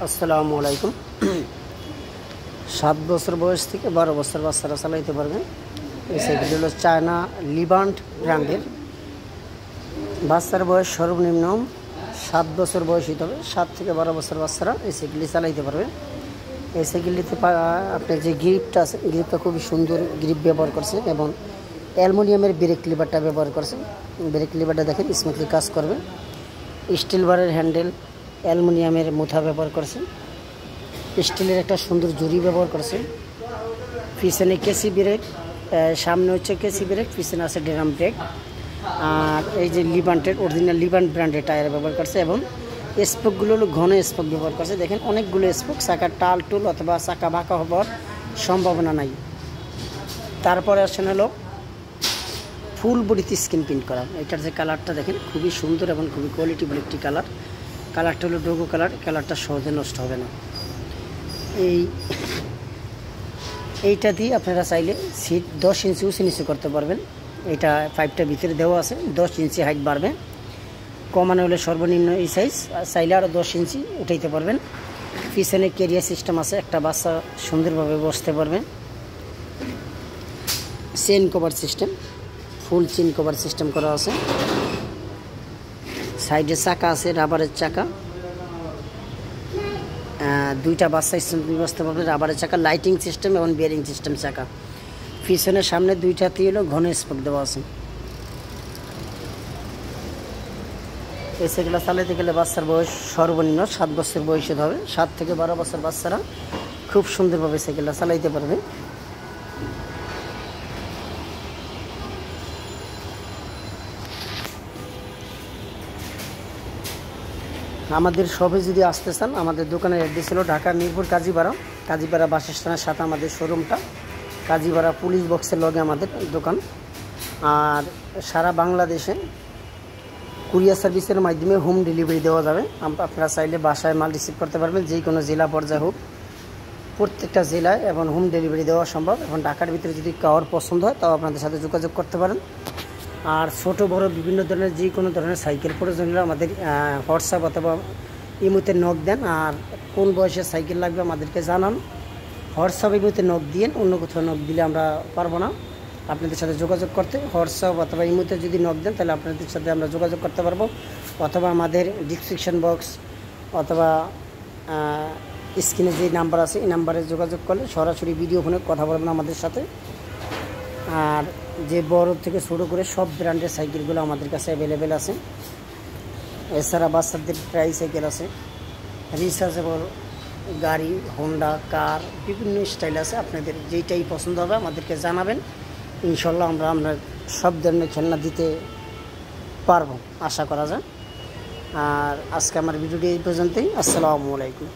আসসালামু আলাইকুম। 7 বছর বয়স থেকে 12 বছর বাচ্চারা চালাইতে পারবেন। এই সাইকেলটি হলো চায়না লিবান্ট ব্র্যান্ডের। বাচ্চার বয়স সর্বনিম্ন 7 বছর বয়স হতে হবে। 7 থেকে 12 বছর বাচ্চারা এই সাইকেলটি চালাইতে পারবে। এই সাইকেলটিতে আপনার যে গ্রিপটা আছে, গ্রিপটা খুবই সুন্দর গ্রিপ ব্যবহার করছে এবং অ্যালুমিনিয়ামের ব্রেক লিভারটা ব্যবহার করছে। ব্রেক লিভারটা দেখেন স্মুথলি কাজ করবে। স্টিল বারের হ্যান্ডেল, অ্যালুমিনিয়ামের মুথা ব্যবহার করছে। স্টিলের একটা সুন্দর জুড়ি ব্যবহার করছে। পিছনে কেসি ব্রেক, সামনে হচ্ছে কেসি ব্রেক, পিছনে আছে ড্রাম ব্রেক। আর এই যে লিবান্টের অরিজিনাল লিবান্ট ব্র্যান্ডের টায়ার ব্যবহার করছে এবং স্পোকগুলো হলো ঘন স্পোক ব্যবহার করছে। দেখেন অনেকগুলো স্পোক, চাকার টাল টুল অথবা চাকা বাঁকা হওয়ার সম্ভাবনা নাই। তারপরে আসেন হলো ফুল বডিতে স্ক্রিন প্রিন্ট করা। এটার যে কালারটা দেখেন খুবই সুন্দর এবং খুবই কোয়ালিটিফুল একটি কালার। কালারটা হলো ডোগো কালার। কালারটা সহজে নষ্ট হবে না। এইটা দিয়ে আপনারা চাইলে সিট 10 ইঞ্চি উঁচু নিচু করতে পারবেন। এটা পাইপটা ভিতরে দেওয়া আছে, 10 ইঞ্চি হাইট বাড়বে। কমানো হলে সর্বনিম্ন এই সাইজ, চাইলে আরও 10 ইঞ্চি উঠাইতে পারবেন। পিছনে ক্যারিয়ার সিস্টেম আছে, একটা বাচ্চা সুন্দরভাবে বসতে পারবে। চেন কভার সিস্টেম, ফুল চেন কভার সিস্টেম করা আছে। সাইডে চাকা আছে, রাবারের চাকা। দুইটা বাচ্চা বসতে পারবে, রাবারের চাকা, লাইটিং সিস্টেম এবং বিয়ারিং সিস্টেম চাকা। পিছনে সামনে দুইটাতেই হলো ঘন স্পোক দেওয়া আছে। এই সাইকেলটা চালাতে গেলে বাচ্চার বয়স সর্বনিম্ন 7 বছর বয়সে হবে। 7 থেকে 12 বছর বাচ্চারা খুব সুন্দরভাবে সাইকেলটা চালাইতে পারবে। আমাদের শপে যদি আসতে চান, আমাদের দোকানের অ্যাড্রেস হলো ঢাকা মিরপুর কাজীপাড়া বাস স্ট্যান্ডের সাথে আমাদের শোরুমটা। কাজীপাড়া পুলিশ বক্সের লগে আমাদের দোকান। আর সারা বাংলাদেশে কুরিয়ার সার্ভিসের মাধ্যমে হোম ডেলিভারি দেওয়া যাবে। আপনারা চাইলে বাসায় মাল রিসিভ করতে পারবেন, যে কোনো জেলা পর্যায়ে হোক, প্রত্যেকটা জেলায় এবং হোম ডেলিভারি দেওয়া সম্ভব। এবং ঢাকার ভিতরে যদি কারোর পছন্দ হয় তাও আপনাদের সাথে যোগাযোগ করতে পারেন। আর ছোটো বড় বিভিন্ন ধরনের যে কোনো ধরনের সাইকেল প্রয়োজন হলে আমাদের হোয়াটসঅ্যাপ অথবা ইমোতে নক দেন। আর কোন বয়সের সাইকেল লাগবে আমাদেরকে জানান। হোয়াটসঅ্যাপ ইমোতে নক দিয়েন, অন্য কোথাও নক দিলে আমরা পারবো না আপনাদের সাথে যোগাযোগ করতে। হোয়াটসঅ্যাপ অথবা ইমোতে যদি নক দেন তাহলে আপনাদের সাথে আমরা যোগাযোগ করতে পারবো। অথবা আমাদের ডিসক্রিপশন বক্স অথবা স্ক্রিনে যে নাম্বার আছে এই নাম্বারে যোগাযোগ করলে সরাসরি ভিডিও ফোনে কথা বলবেন আমাদের সাথে। আর যে বড় থেকে ছোটো করে সব ব্র্যান্ডের সাইকেলগুলো আমাদের কাছে অ্যাভেলেবেল আছে। এছাড়া বাচ্চাদের ট্রাই সাইকেল আছে, রিচার্জেবল গাড়ি, হোন্ডা, কার, বিভিন্ন স্টাইল আছে। আপনাদের যেইটাই পছন্দ হবে আমাদেরকে জানাবেন। ইনশাল্লাহ আমরা সব ধরনের খেলনা দিতে পারবো, আশা করা যায়। আর আজকে আমার ভিডিওটি এই পর্যন্তই। আসসালামু আলাইকুম।